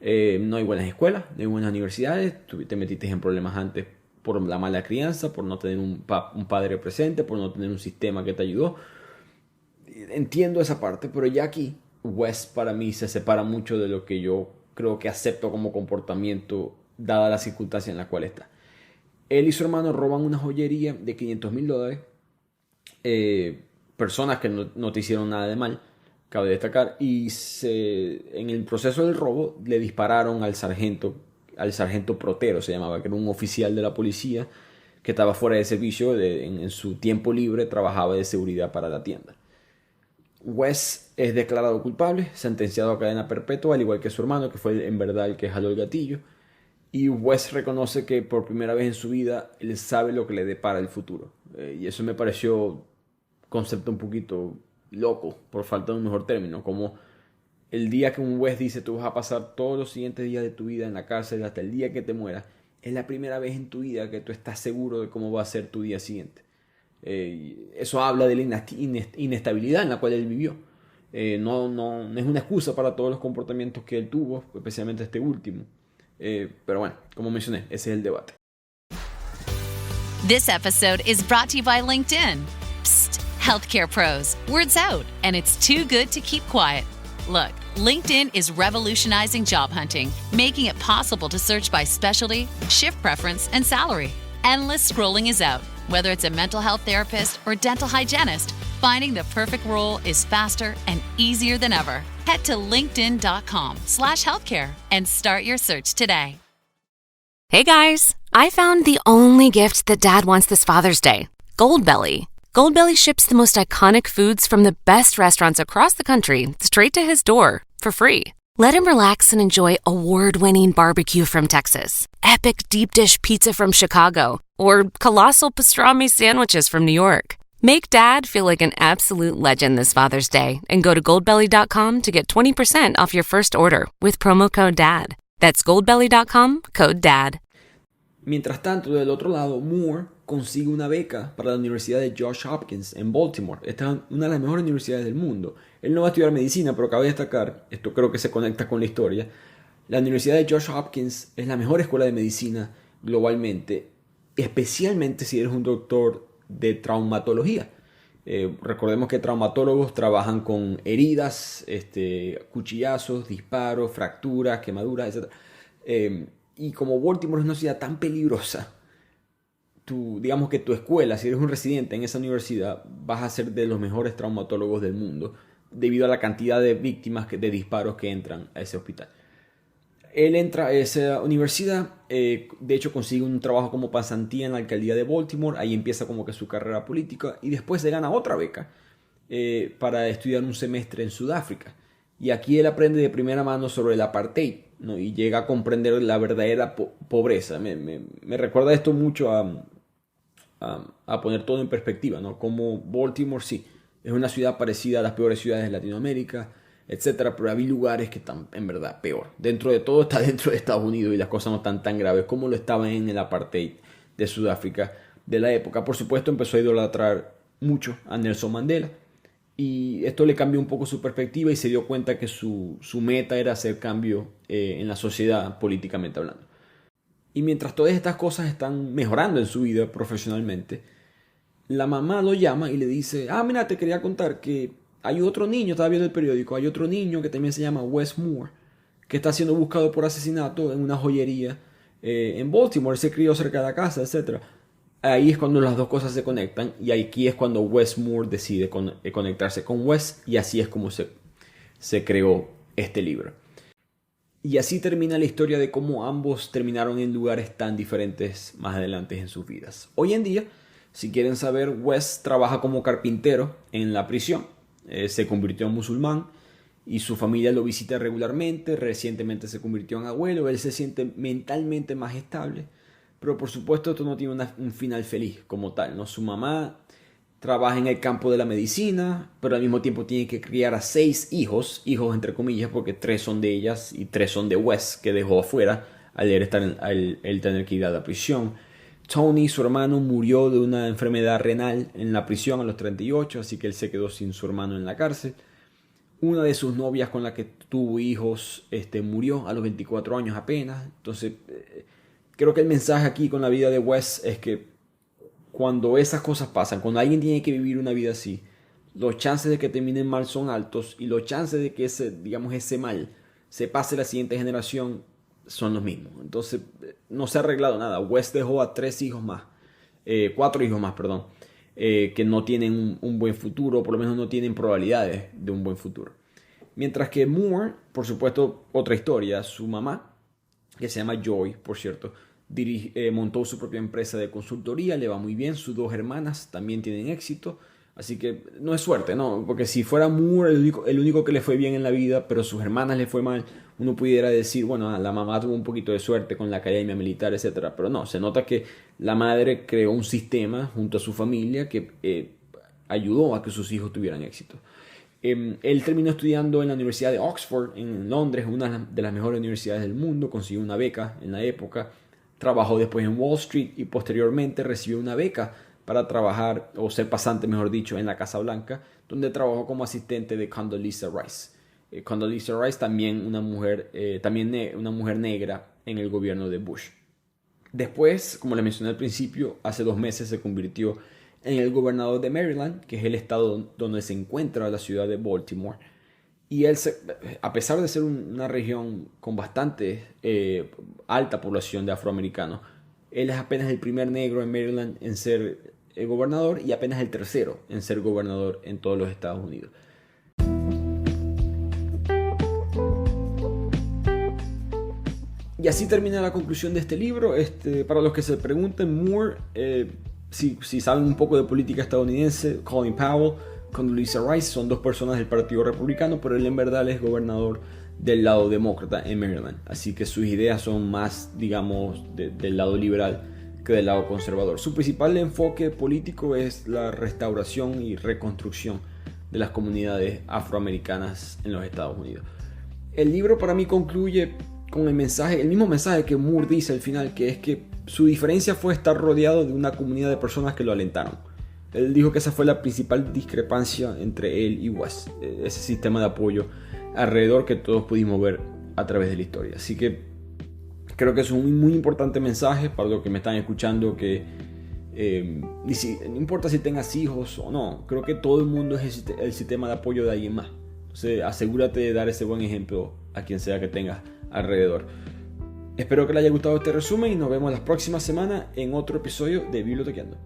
no hay buenas escuelas, no hay buenas universidades, tú te metiste en problemas antes por la mala crianza, por no tener un padre presente, por no tener un sistema que te ayudó. Entiendo esa parte, pero ya aquí Wes para mí se separa mucho de lo que yo creo que acepto como comportamiento dada la circunstancia en la cual está. Él y su hermano roban una joyería de $500,000, personas que no te hicieron nada de mal, cabe destacar, y en el proceso del robo le dispararon al sargento Protero, se llamaba, que era un oficial de la policía que estaba fuera de servicio, en su tiempo libre trabajaba de seguridad para la tienda. Wes es declarado culpable, sentenciado a cadena perpetua, al igual que su hermano, que fue en verdad el que jaló el gatillo. Y Wes reconoce que por primera vez en su vida él sabe lo que le depara el futuro. Y eso me pareció un concepto un poquito loco, por falta de un mejor término, como el día que un juez dice tú vas a pasar todos los siguientes días de tu vida en la cárcel hasta el día que te mueras, es la primera vez en tu vida que tú estás seguro de cómo va a ser tu día siguiente. Eso habla de la inestabilidad en la cual él vivió. No es una excusa para todos los comportamientos que él tuvo, especialmente este último. Pero bueno, como mencioné, ese es el debate. This episode is brought to you by LinkedIn. Psst, healthcare pros, word's out, and it's too good to keep quiet. Look, LinkedIn is revolutionizing job hunting, making it possible to search by specialty, shift preference, and salary. Endless scrolling is out. Whether it's a mental health therapist or dental hygienist, finding the perfect role is faster and easier than ever. Head to linkedin.com/healthcare and start your search today. Hey guys, I found the only gift that Dad wants this Father's Day. Goldbelly. Goldbelly ships the most iconic foods from the best restaurants across the country straight to his door for free. Let him relax and enjoy award-winning barbecue from Texas, epic deep dish pizza from Chicago, or colossal pastrami sandwiches from New York. Make Dad feel like an absolute legend this Father's Day and go to goldbelly.com to get 20% off your first order with promo code DAD. That's goldbelly.com, code DAD. Mientras tanto, del otro lado, Moore consigue una beca para la Universidad de Johns Hopkins en Baltimore. Esta es una de las mejores universidades del mundo. Él no va a estudiar medicina, pero cabe destacar, esto creo que se conecta con la historia, la Universidad de Johns Hopkins es la mejor escuela de medicina globalmente, especialmente si eres un doctor de traumatología. Recordemos que traumatólogos trabajan con heridas, cuchillazos, disparos, fracturas, quemaduras, etc. Y como Baltimore es una ciudad tan peligrosa, digamos que tu escuela, si eres un residente en esa universidad, vas a ser de los mejores traumatólogos del mundo debido a la cantidad de víctimas de disparos que entran a ese hospital. Él entra a esa universidad, de hecho consigue un trabajo como pasantía en la alcaldía de Baltimore, ahí empieza como que su carrera política y después se gana otra beca para estudiar un semestre en Sudáfrica. Y aquí él aprende de primera mano sobre el apartheid, ¿no? Y llega a comprender la verdadera pobreza. Me recuerda esto mucho a poner todo en perspectiva, ¿no? Como Baltimore sí, es una ciudad parecida a las peores ciudades de Latinoamérica, etcétera, pero había lugares que están en verdad peor. Dentro de todo está dentro de Estados Unidos y las cosas no están tan graves como lo estaban en el apartheid de Sudáfrica de la época. Por supuesto empezó a idolatrar mucho a Nelson Mandela y esto le cambió un poco su perspectiva y se dio cuenta que su meta era hacer cambio en la sociedad políticamente hablando. Y mientras todas estas cosas están mejorando en su vida profesionalmente, la mamá lo llama y le dice: mira, te quería contar que hay otro niño, estaba viendo el periódico, hay otro niño que también se llama Wes Moore, que está siendo buscado por asesinato en una joyería en Baltimore. Se crió cerca de la casa, etc. Ahí es cuando las dos cosas se conectan y aquí es cuando Wes Moore decide conectarse con Wes y así es como se creó este libro. Y así termina la historia de cómo ambos terminaron en lugares tan diferentes más adelante en sus vidas. Hoy en día, si quieren saber, Wes trabaja como carpintero en la prisión. Se convirtió en musulmán y su familia lo visita regularmente. Recientemente se convirtió en abuelo. Él se siente mentalmente más estable, pero por supuesto esto no tiene un final feliz como tal, ¿no? Su mamá trabaja en el campo de la medicina, pero al mismo tiempo tiene que criar a 6 hijos entre comillas, porque 3 son de ellas y 3 son de Wes, que dejó afuera al él tener que ir a la prisión. Tony, su hermano, murió de una enfermedad renal en la prisión a los 38, así que él se quedó sin su hermano en la cárcel. Una de sus novias con la que tuvo hijos murió a los 24 años apenas. Entonces, creo que el mensaje aquí con la vida de Wes es que cuando esas cosas pasan, cuando alguien tiene que vivir una vida así, los chances de que terminen mal son altos y los chances de que ese mal se pase a la siguiente generación son los mismos. Entonces no se ha arreglado nada. Wes dejó a 4 hijos más, que no tienen un buen futuro, o por lo menos no tienen probabilidades de un buen futuro. Mientras que Moore, por supuesto, otra historia. Su mamá, que se llama Joy, por cierto, montó su propia empresa de consultoría, le va muy bien. Sus 2 hermanas también tienen éxito. Así que no es suerte, ¿no? Porque si fuera Moore el único que le fue bien en la vida, pero sus hermanas le fue mal, uno pudiera decir, bueno, la mamá tuvo un poquito de suerte con la academia militar, etc. Pero no, se nota que la madre creó un sistema junto a su familia que ayudó a que sus hijos tuvieran éxito. Él terminó estudiando en la Universidad de Oxford, en Londres, una de las mejores universidades del mundo, consiguió una beca en la época, trabajó después en Wall Street y posteriormente recibió una beca para trabajar, o ser pasante mejor dicho, en la Casa Blanca, donde trabajó como asistente de Condoleezza Rice. Condoleezza Rice, también una mujer negra en el gobierno de Bush. Después, como les mencioné al principio, hace 2 meses se convirtió en el gobernador de Maryland, que es el estado donde se encuentra la ciudad de Baltimore. Y él, a pesar de ser una región con bastante alta población de afroamericanos, él es apenas el primer negro en Maryland en ser gobernador y apenas el tercero en ser gobernador en todos los Estados Unidos. Y así termina la conclusión de este libro. Para los que se pregunten, Moore, si saben un poco de política estadounidense, Colin Powell, Condoleezza Rice son 2 personas del Partido Republicano, pero él en verdad es gobernador del lado demócrata en Maryland. Así que sus ideas son más, digamos, del lado liberal que del lado conservador. Su principal enfoque político es la restauración y reconstrucción de las comunidades afroamericanas en los Estados Unidos. El libro para mí concluye con el mismo mensaje que Moore dice al final, que es que su diferencia fue estar rodeado de una comunidad de personas que lo alentaron. Él dijo que esa fue la principal discrepancia entre él y Wes, ese sistema de apoyo alrededor que todos pudimos ver a través de la historia. Así que creo que es un muy importante mensaje para los que me están escuchando, que no importa si tengas hijos o no, creo que todo el mundo es el sistema de apoyo de alguien más. Entonces asegúrate de dar ese buen ejemplo a quien sea que tengas alrededor. Espero que les haya gustado este resumen y nos vemos la próxima semana en otro episodio de Bibliotequeando.